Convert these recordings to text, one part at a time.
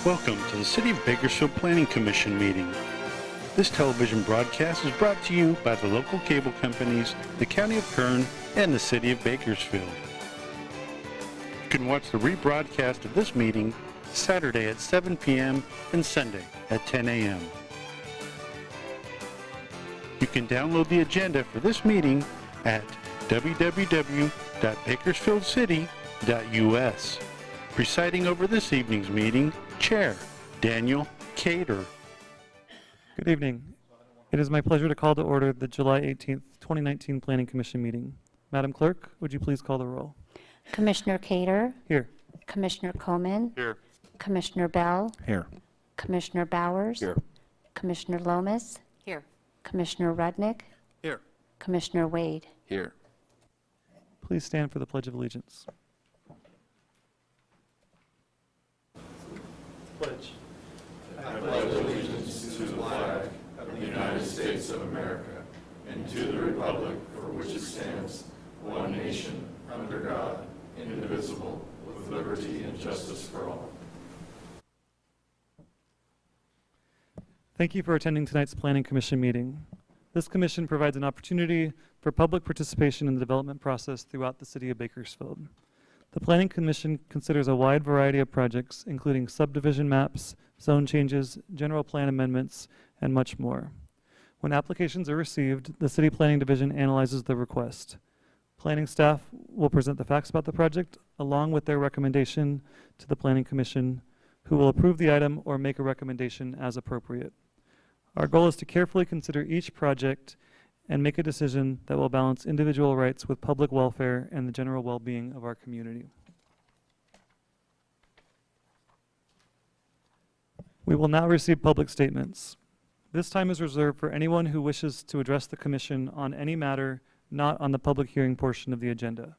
Welcome to the City of Bakersfield Planning Commission meeting. This television broadcast is brought to you by the local cable companies, the County of Kern, and the City of Bakersfield. You can watch the rebroadcast of this meeting Saturday at 7 p.m. and Sunday at 10 a.m. You can download the agenda for this meeting at www.bakersfieldcity.us. Presiding over this evening's meeting, Chair Daniel Cater. Good evening. It is my pleasure to call to order the July 18th, 2019 Planning Commission meeting. Madam Clerk, would you please call the roll? Commissioner Cater. Here. Commissioner Coleman. Here. Commissioner Bell. Here. Commissioner Bowers. Here. Commissioner Lomas. Here. Commissioner Rudnick. Here. Commissioner Wade. Here. Please stand for the Pledge of Allegiance. Pledge. I pledge allegiance to the flag of the United States of America and to the republic for which it stands, one nation, under God, indivisible, with liberty and justice for all. Thank you for attending tonight's Planning Commission meeting. This commission provides an opportunity for public participation in the development process throughout the City of Bakersfield. The Planning Commission considers a wide variety of projects, including subdivision maps, zone changes, general plan amendments, and much more. When applications are received, the City Planning Division analyzes the request. Planning staff will present the facts about the project, along with their recommendation to the Planning Commission, who will approve the item or make a recommendation as appropriate. Our goal is to carefully consider each project and make a decision that will balance individual rights with public welfare and the general well-being of our community. We will now receive public statements. This time is reserved for anyone who wishes to address the Commission on any matter not on the public hearing portion of the agenda.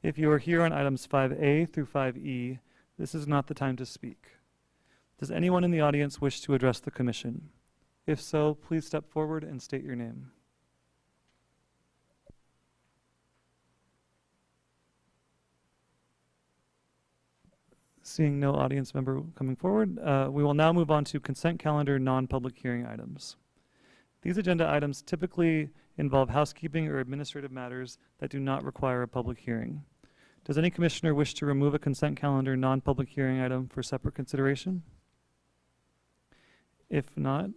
If you are here on items 5A through 5E, this is not the time to speak. Does anyone in the audience wish to address the Commission? If so, please step forward and state your name. Seeing no audience member coming forward, we will now move on to consent calendar non-public hearing items. These agenda items typically involve housekeeping or administrative matters that do not require a public hearing. Does any commissioner wish to remove a consent calendar non-public hearing item for separate consideration? If not,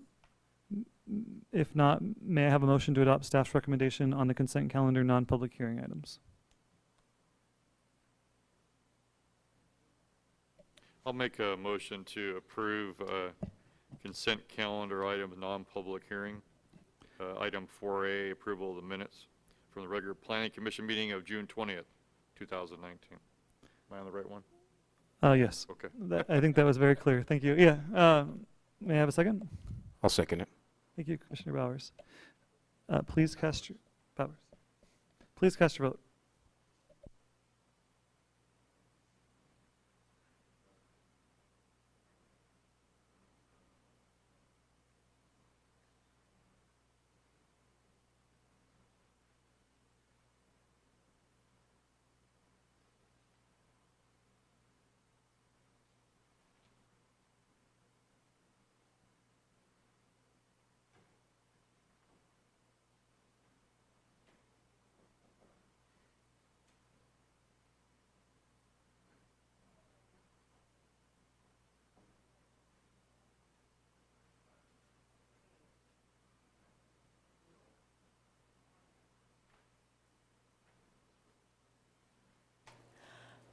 may I have a motion to adopt staff's recommendation on the consent calendar non-public hearing items? I'll make a motion to approve consent calendar item non-public hearing. Item 4A, approval of the minutes from the regular Planning Commission meeting of June 20th, 2019. Am I on the right one? Yes. Okay. I think that was very clear. Thank you. Yeah. May I have a second? I'll second it. Thank you, Commissioner Bowers. Please cast your vote.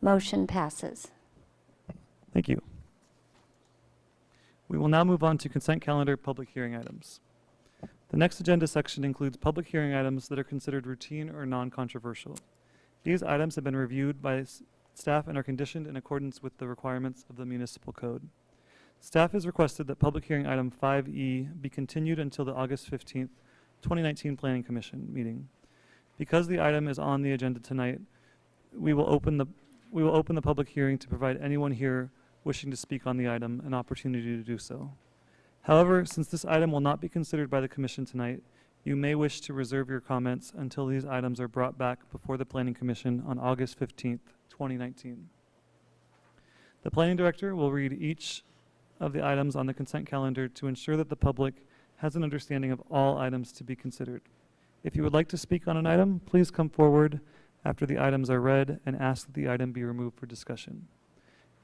Motion passes. Thank you. We will now move on to consent calendar public hearing items. The next agenda section includes public hearing items that are considered routine or non-controversial. These items have been reviewed by staff and are conditioned in accordance with the requirements of the municipal code. Staff has requested that public hearing item 5E be continued until the August 15th, 2019 Planning Commission meeting. Because the item is on the agenda tonight, we will open the public hearing to provide anyone here wishing to speak on the item an opportunity to do so. However, since this item will not be considered by the Commission tonight, you may wish to reserve your comments until these items are brought back before the Planning Commission on August 15th, 2019. The Planning Director will read each of the items on the consent calendar to ensure that the public has an understanding of all items to be considered. If you would like to speak on an item, please come forward after the items are read and ask that the item be removed for discussion.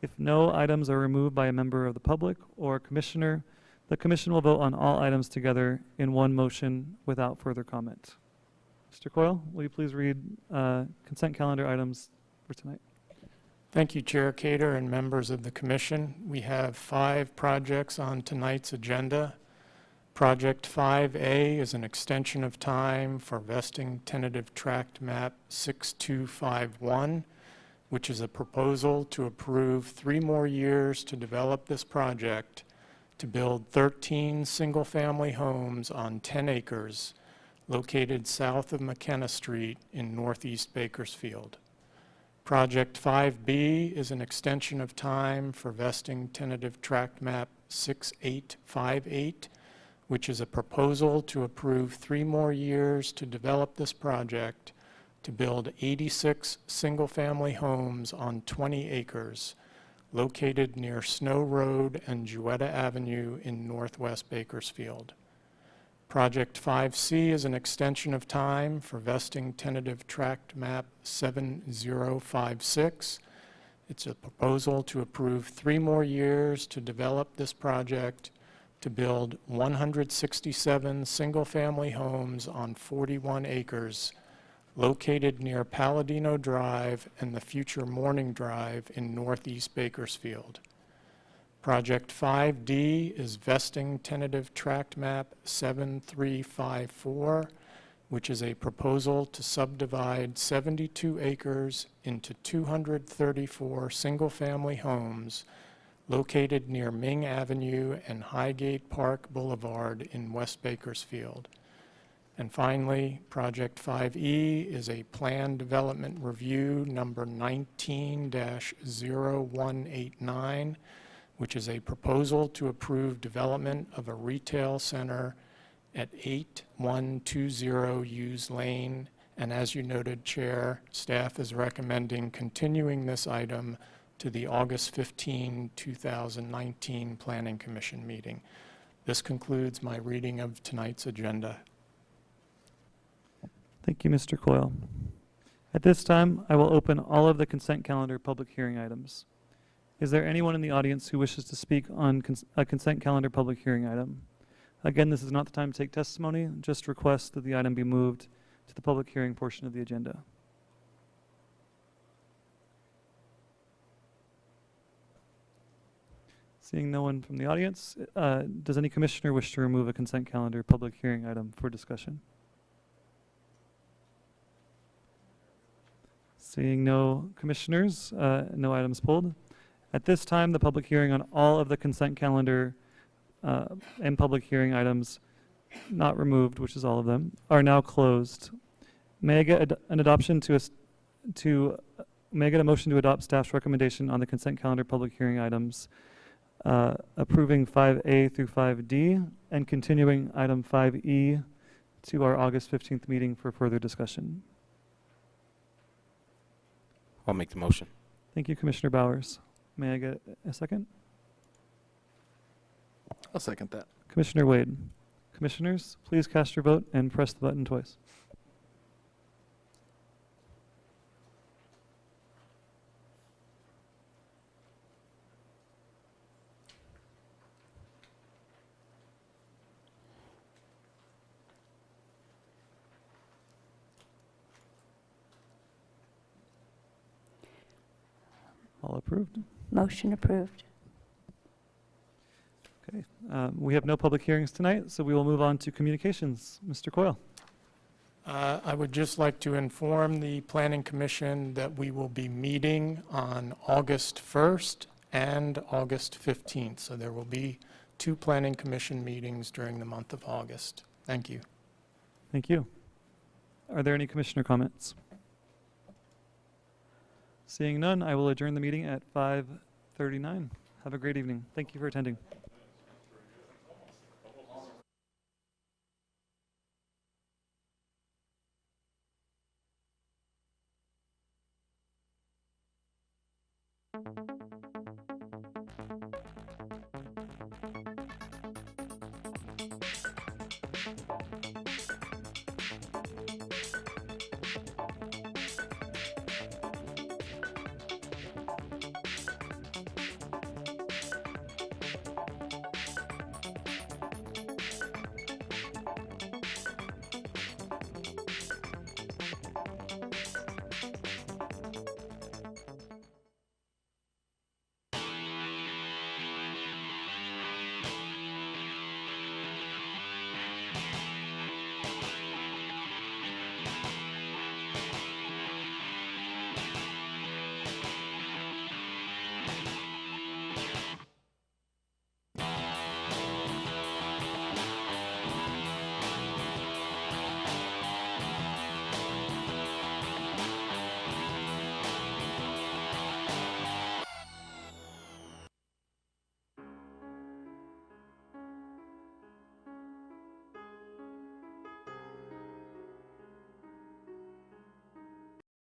If no items are removed by a member of the public or a commissioner, the commission will vote on all items together in one motion without further comment. Mr. Coyle, will you please read consent calendar items for tonight? Thank you, Chair Cater and members of the commission. We have 5 projects on tonight's agenda. Project 5A is an extension of time for vesting tentative tract map 6251, which is a proposal to approve 3 more years to develop this project to build 13 single-family homes on 10 acres located south of McKenna Street in northeast Bakersfield. Project 5B is an extension of time for vesting tentative tract map 6858, which is a proposal to approve 3 more years to develop this project to build 86 single-family homes on 20 acres located near Snow Road and Jewetta Avenue in northwest Bakersfield. Project 5C is an extension of time for vesting tentative tract map 7056. It's a proposal to approve 3 more years to develop this project to build 167 single-family homes on 41 acres located near Palladino Drive and the future Morning Drive in northeast Bakersfield. Project 5D is vesting tentative tract map 7354, which is a proposal to subdivide 72 acres into 234 single-family homes located near Ming Avenue and Highgate Park Boulevard in West Bakersfield. And finally, Project 5E is a Plan Development Review number 19-0189, which is a proposal to approve development of a retail center at 8120 Hughes Lane. And as you noted, Chair, staff is recommending continuing this item to the August 15, 2019 Planning Commission meeting. This concludes my reading of tonight's agenda. Thank you, Mr. Coyle. At this time, I will open all of the consent calendar public hearing items. Is there anyone in the audience who wishes to speak on a consent calendar public hearing item? Again, this is not the time to take testimony, just request that the item be moved to the public hearing portion of the agenda. Seeing no one from the audience, does any commissioner wish to remove a consent calendar public hearing item for discussion? Seeing no commissioners, no items pulled. At this time, the public hearing on all of the consent calendar and public hearing items not removed, which is all of them, are now closed. May I get an adoption may I get a motion to adopt staff's recommendation on the consent calendar public hearing items, approving 5A through 5D and continuing item 5E to our August 15th meeting for further discussion? I'll make the motion. Thank you, Commissioner Bowers. May I get a second? I'll second that. Commissioner Wade. Commissioners, please cast your vote and press the button twice. All approved? Motion approved. Okay. We have no public hearings tonight, so we will move on to communications. Mr. Coyle. I would just like to inform the Planning Commission that we will be meeting on August 1st and August 15th. So there will be 2 Planning Commission meetings during the month of August. Thank you. Thank you. Are there any commissioner comments? Seeing none, I will adjourn the meeting at 5:39. Have a great evening. Thank you for attending.